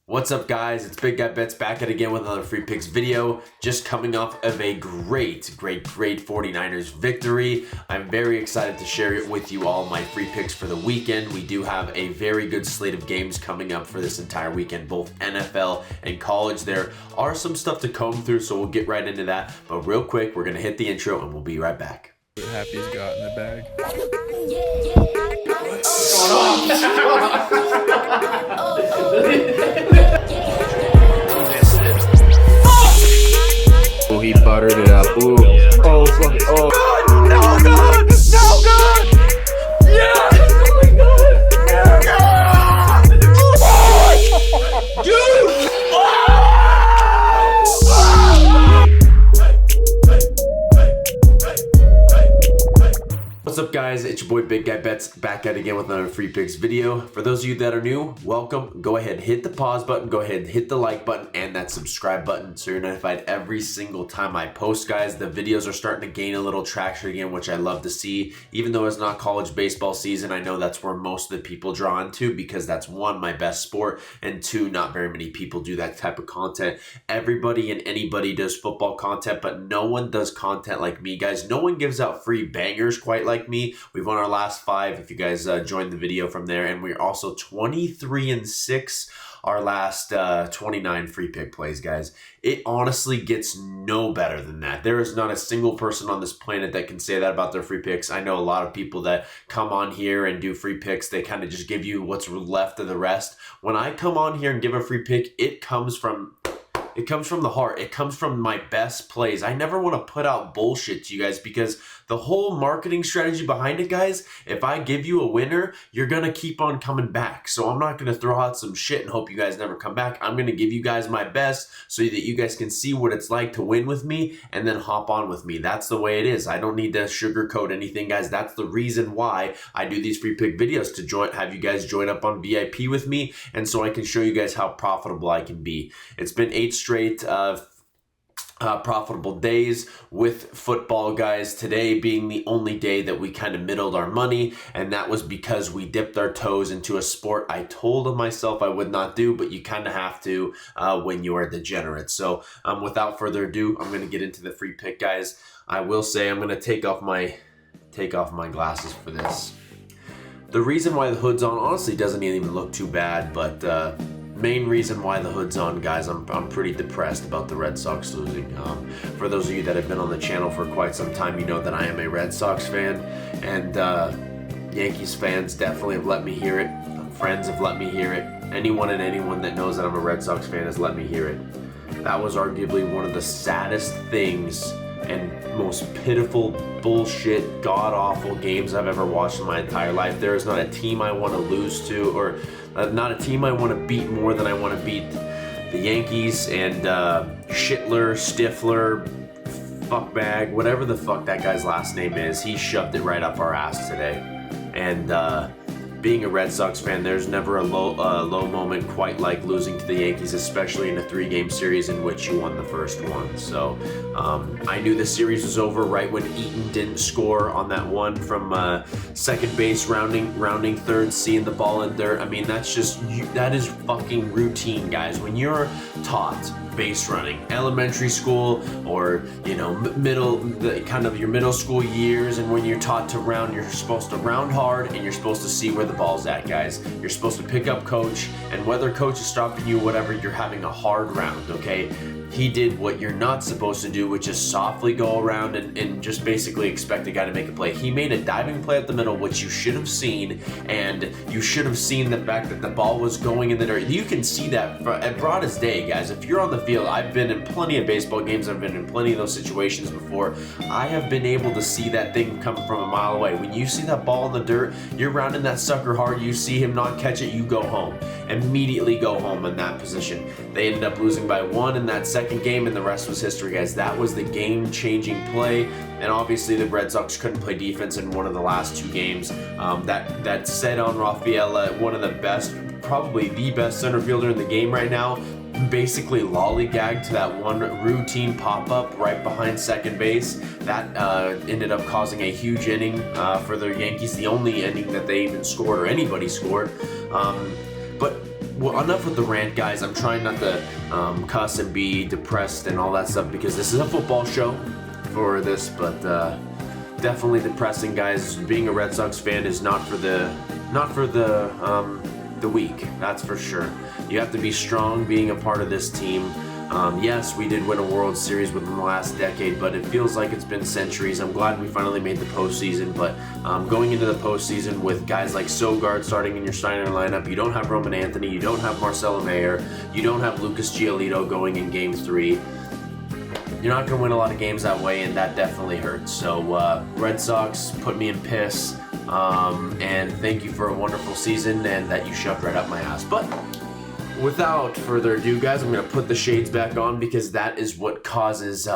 What's up, guys? It's Big Guy Bets back at again with another free picks video. Just coming off of a great 49ers victory. I'm very excited to share it with you all, my free picks for the weekend. We do have a very good slate of games coming up for this entire weekend, both NFL and college. There are some stuff to comb through, so we'll get right into that. But real quick, we're going to hit the intro and we'll be right back. Happy's got in the bag. Oh, he buttered it up. Ooh. Oh, fuck. Oh. No good! No good! Yeah! Oh my god! Yeah! Dude! What's up, guys? It's your boy Big Guy Bets back at again with another free picks video. For those of you that are new, welcome. Go ahead, hit the pause button, go ahead, hit the like button and that subscribe button so you're notified every single time I post, guys. The videos are starting to gain a little traction again, which I love to see. Even though it's not college baseball season, I know that's where most of the people draw into because that's one, my best sport, and two, not very many people do that type of content. Everybody and anybody does football content, but no one does content like me, guys. No one gives out free bangers quite like me. We've won our last 5 if you guys joined the video from there, and we're also 23-6 our last 29 free pick plays, guys. It honestly gets no better than that. There is not a single person on this planet that can say that about their free picks. I know a lot of people that come on here and do free picks, they kind of just give you what's left of the rest. When I come on here and give a free pick, it comes from the heart. It comes from my best plays. I never want to put out bullshit to you guys because the whole marketing strategy behind it, guys, if I give you a winner, you're going to keep on coming back. So I'm not going to throw out some shit and hope you guys never come back. I'm going to give you guys my best so that you guys can see what it's like to win with me and then hop on with me. That's the way it is. I don't need to sugarcoat anything, guys. That's the reason why I do these free pick videos, to have you guys join up on VIP with me and so I can show you guys how profitable I can be. It's been 8 straight profitable days with football, guys. Today being the only day that we kind of middled our money, and that was because we dipped our toes into a sport I told myself I would not do, but you kind of have to when you are degenerate. So without further ado, I'm going to get into the free pick, guys. I will say I'm going to take off my glasses for this. The reason why the hood's on honestly doesn't even look too bad, but main reason why the hood's on, guys, I'm pretty depressed about the Red Sox losing. For those of you that have been on the channel for quite some time, you know that I am a Red Sox fan, and Yankees fans definitely have let me hear it. Friends have let me hear it. Anyone and anyone that knows that I'm a Red Sox fan has let me hear it. That was arguably one of the saddest things and most pitiful, bullshit, god-awful games I've ever watched in my entire life. There is not a team I want to lose to, or not a team I want to beat more than I want to beat the Yankees and Stifler, fuckbag, whatever the fuck that guy's last name is. He shoved it right up our ass today. And being a Red Sox fan, there's never a low moment quite like losing to the Yankees, especially in a 3-game series in which you won the first one. So I knew the series was over right when Eaton didn't score on that one from second base, rounding third, seeing the ball in dirt. I mean, that is fucking routine, guys. When you're taught base running, elementary school, or your middle school years, and when you're taught to round, you're supposed to round hard and you're supposed to see where the ball's at, guys. You're supposed to pick up coach, and whether coach is stopping you, whatever, you're having a hard round, okay? He did what you're not supposed to do, which is softly go around and just basically expect a guy to make a play. He made a diving play at the middle, which you should have seen, and you should have seen the fact that the ball was going in the dirt. You can see that at broad as day, guys. If you're on the field, I've been in plenty of baseball games. I've been in plenty of those situations before. I have been able to see that thing come from a mile away. When you see that ball in the dirt, you're rounding that sucker hard. You see him not catch it, you go home. Immediately go home in that position. They ended up losing by 1 in that second game, and the rest was history, guys. That was the game-changing play, and obviously the Red Sox couldn't play defense in one of the last 2 games. That Ceddanne Rafaela, one of the best, probably the best center fielder in the game right now, basically lollygagged to that one routine pop-up right behind second base. That ended up causing a huge inning for the Yankees, the only inning that they even scored or anybody scored. But well, enough with the rant, guys. I'm trying not to cuss and be depressed and all that stuff because this is a football show for this, but definitely depressing, guys. Being a Red Sox fan is not for the weak. That's for sure. You have to be strong being a part of this team. Yes, we did win a World Series within the last decade, but it feels like it's been centuries. I'm glad we finally made the postseason, but going into the postseason with guys like Sogard starting in your Steiner lineup, you don't have Roman Anthony, you don't have Marcelo Mayer, you don't have Lucas Giolito going in Game 3. You're not going to win a lot of games that way, and that definitely hurts. So, Red Sox, put me in piss, and thank you for a wonderful season and that you shoved right up my ass. But without further ado, guys, I'm going to put the shades back on because that is what causes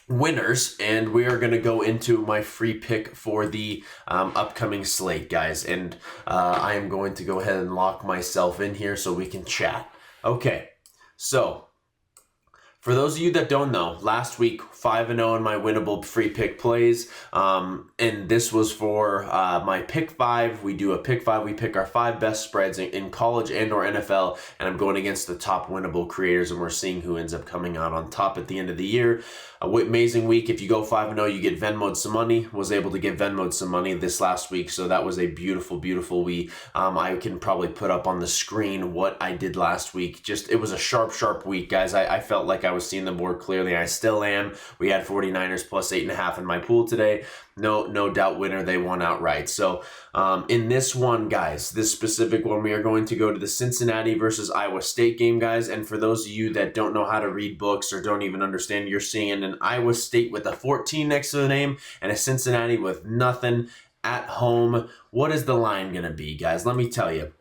winners, and we are going to go into my free pick for the upcoming slate, guys. And I am going to go ahead and lock myself in here so we can chat. Okay, so for those of you that don't know, last week 5-0 in my winnable free pick plays, and this was for my pick 5. We do a pick 5. We pick our 5 best spreads in college and or NFL, and I'm going against the top winnable creators, and we're seeing who ends up coming out on top at the end of the year. Amazing week. If you go 5-0, you get Venmo'd some money. Was able to get Venmo'd some money this last week, so that was a beautiful, beautiful week. I can probably put up on the screen what I did last week. Just, it was a sharp week, guys. I felt like I was seeing the board clearly. I still am. We had 49ers plus 8.5 in my pool today. No doubt winner. They won outright. So in this one, guys, this specific one, we are going to go to the Cincinnati versus Iowa State game, guys. And for those of you that don't know how to read books or don't even understand, you're seeing an Iowa State with a 14 next to the name and a Cincinnati with nothing at home. What is the line going to be, guys? Let me tell you.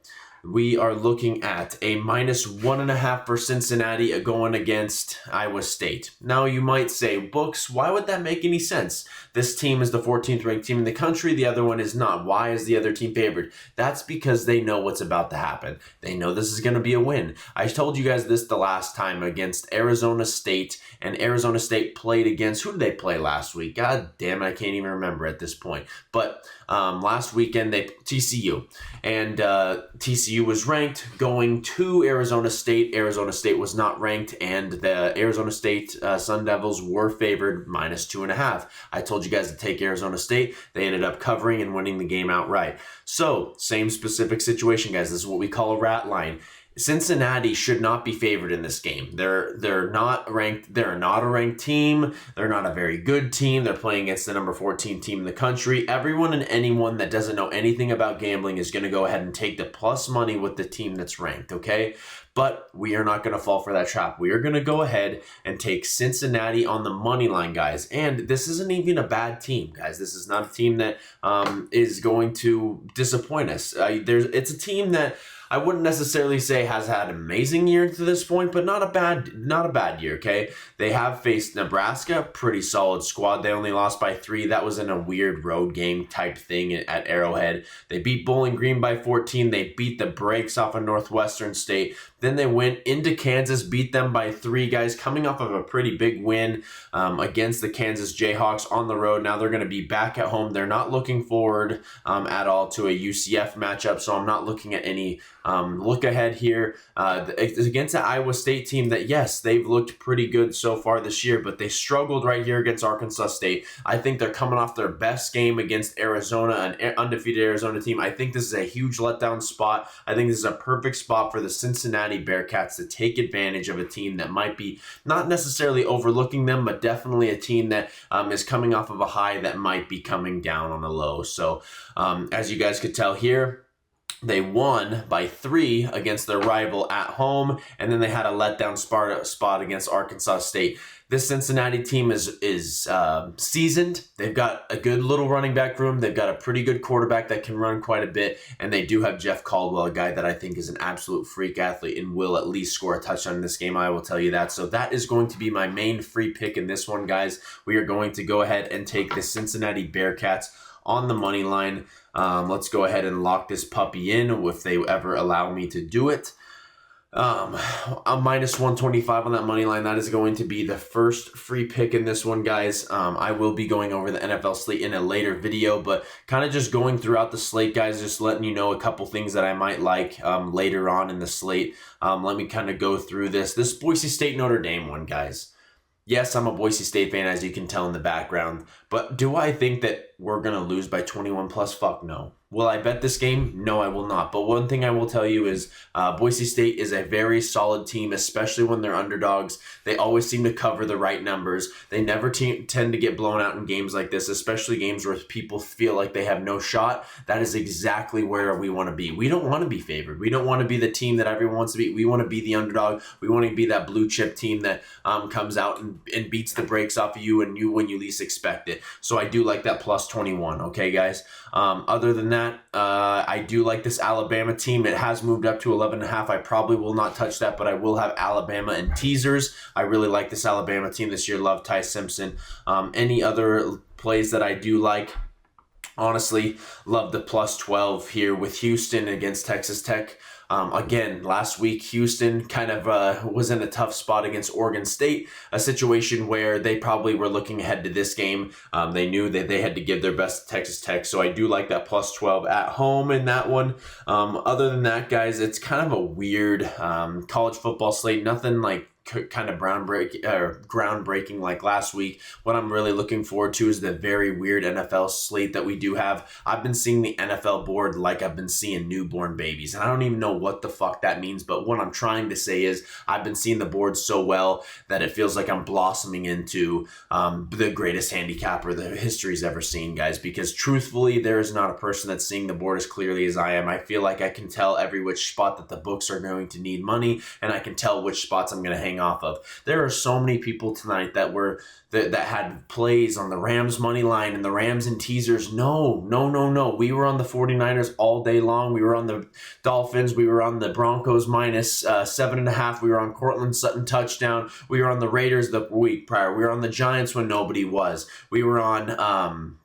We are looking at a -1.5 for Cincinnati going against Iowa State. Now you might say, books, why would that make any sense? This team is the 14th ranked team in the country. The other one is not. Why is the other team favored? That's because they know what's about to happen. They know this is going to be a win. I told you guys this the last time against Arizona State, and Arizona State played against, who did they play last week? God damn it, I can't even remember at this point. But last weekend, TCU. And TCU was ranked going to Arizona State. Arizona State was not ranked, and the Arizona State Sun Devils were favored -2.5. I told you guys to take Arizona State. They ended up covering and winning the game outright. So, same specific situation, guys. This is what we call a rat line. Cincinnati should not be favored in this game. They're not ranked. They're not a ranked team. They're not a very good team. They're playing against the number 14 team in the country. Everyone and anyone that doesn't know anything about gambling is going to go ahead and take the plus money with the team that's ranked, okay? But we are not going to fall for that trap. We are going to go ahead and take Cincinnati on the money line, guys. And this isn't even a bad team, guys. This is not a team that is going to disappoint us. It's a team that I wouldn't necessarily say has had an amazing year to this point, but not a bad year, okay? They have faced Nebraska, pretty solid squad. They only lost by 3. That was in a weird road game type thing at Arrowhead. They beat Bowling Green by 14. They beat the brakes off of Northwestern State. Then they went into Kansas, beat them by 3, guys, coming off of a pretty big win against the Kansas Jayhawks on the road. Now they're going to be back at home. They're not looking forward at all to a UCF matchup, so I'm not looking at any look ahead here. It's against an Iowa State team that, yes, they've looked pretty good so far this year, but they struggled right here against Arkansas State. I think they're coming off their best game against Arizona, an undefeated Arizona team. I think this is a huge letdown spot. I think this is a perfect spot for the Cincinnati Bearcats to take advantage of a team that might be not necessarily overlooking them, but definitely a team that is coming off of a high that might be coming down on a low. So as you guys could tell here, they won by 3 against their rival at home, and then they had a letdown spot against Arkansas State. This Cincinnati team is seasoned. They've got a good little running back room. They've got a pretty good quarterback that can run quite a bit, and they do have Jeff Caldwell, a guy that I think is an absolute freak athlete and will at least score a touchdown in this game. I will tell you that. So that is going to be my main free pick in this one, guys. We are going to go ahead and take the Cincinnati Bearcats on the money line. Let's go ahead and lock this puppy in if they ever allow me to do it. I'm minus 125 on that money line. That is going to be the first free pick in this one, guys. I will be going over the NFL slate in a later video, but kind of just going throughout the slate, guys, just letting you know a couple things that I might like later on in the slate. Let me kind of go through this. This Boise State Notre Dame one, guys. Yes, I'm a Boise State fan, as you can tell in the background, but do I think that we're going to lose by 21 plus? Fuck no. Will I bet this game? No, I will not. But one thing I will tell you is Boise State is a very solid team, especially when they're underdogs. They always seem to cover the right numbers. They never tend to get blown out in games like this, especially games where people feel like they have no shot. That is exactly where we want to be. We don't want to be favored. We don't want to be the team that everyone wants to be. We want to be the underdog. We want to be that blue chip team that comes out and beats the brakes off of you and you when you least expect it. So I do like that plus 21, okay, guys? Other than that, I do like this Alabama team. It has moved up to 11.5. I probably will not touch that, but I will have Alabama in teasers. I really like this Alabama team this year. Love Ty Simpson. Any other plays that I do like? Honestly, love the plus 12 here with Houston against Texas Tech. Again, last week, Houston kind of was in a tough spot against Oregon State, a situation where they probably were looking ahead to this game. They knew that they had to give their best to Texas Tech, so I do like that plus 12 at home in that one. Other than that, guys, it's kind of a weird college football slate. Nothing like kind of groundbreaking like last week. What I'm really looking forward to is the very weird NFL slate that we do have. I've been seeing the NFL board like I've been seeing newborn babies, and I don't even know what the fuck that means, but what I'm trying to say is I've been seeing the board so well that it feels like I'm blossoming into the greatest handicapper that history's ever seen, guys, because truthfully, there is not a person that's seeing the board as clearly as I am. I feel like I can tell every which spot that the books are going to need money, and I can tell which spots I'm going to hang off of. There are so many people tonight that had plays on the Rams money line and the Rams in teasers. No. We were on the 49ers all day long. We were on the Dolphins. We were on the Broncos minus 7.5. We were on Cortland Sutton touchdown. We were on the Raiders the week prior. We were on the Giants when nobody was. We were on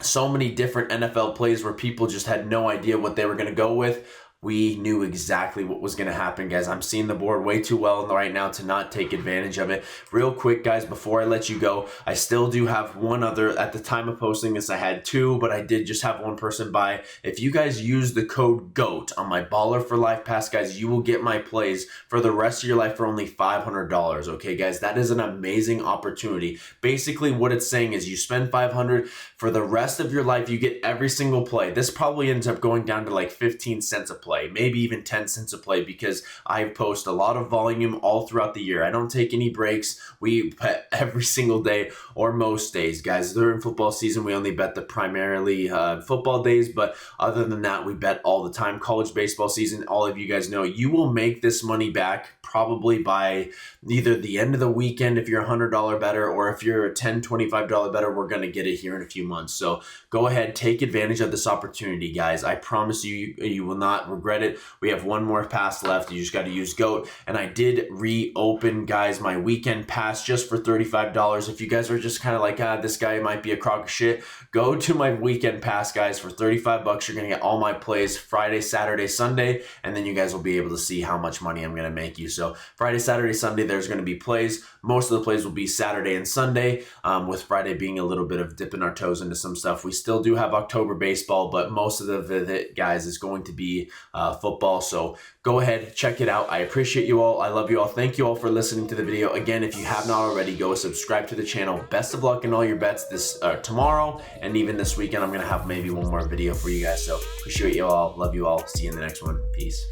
so many different NFL plays where people just had no idea what they were going to go with. We knew exactly what was going to happen, guys. I'm seeing the board way too well right now to not take advantage of it. Real quick, guys, before I let you go, I still do have one other. At the time of posting this, I had two, but I did just have one person buy. If you guys use the code GOAT on my Baller for Life Pass, guys, you will get my plays for the rest of your life for only $500, okay, guys? That is an amazing opportunity. Basically, what it's saying is you spend $500 for the rest of your life, you get every single play. This probably ends up going down to like 15 cents a play, maybe even 10 cents a play, because I post a lot of volume all throughout the year. I don't take any breaks. We bet every single day or most days, guys. During football season, we only bet the primarily football days, but other than that, we bet all the time. College baseball season, all of you guys know, you will make this money back probably by either the end of the weekend if you're a $100 better, or if you're a $10, $25 better, we're going to get it here in a few months. So go ahead, take advantage of this opportunity, guys. I promise you will not regret it. We have one more pass left. You just got to use GOAT. And I did reopen, guys, my weekend pass just for $35. If you guys are just kind of like, this guy might be a crock of shit, go to my weekend pass, guys, for $35. You're going to get all my plays Friday, Saturday, Sunday, and then you guys will be able to see how much money I'm going to make you. So Friday, Saturday, Sunday, there's going to be plays. Most of the plays will be Saturday and Sunday, with Friday being a little bit of dipping our toes into some stuff. We still do have October baseball, but most of it, guys, is going to be football. So go ahead, check it out. I appreciate you all. I love you all. Thank you all for listening to the video. Again, if you have not already, go subscribe to the channel. Best of luck in all your bets this tomorrow and even this weekend. I'm going to have maybe one more video for you guys. So appreciate you all. Love you all. See you in the next one. Peace.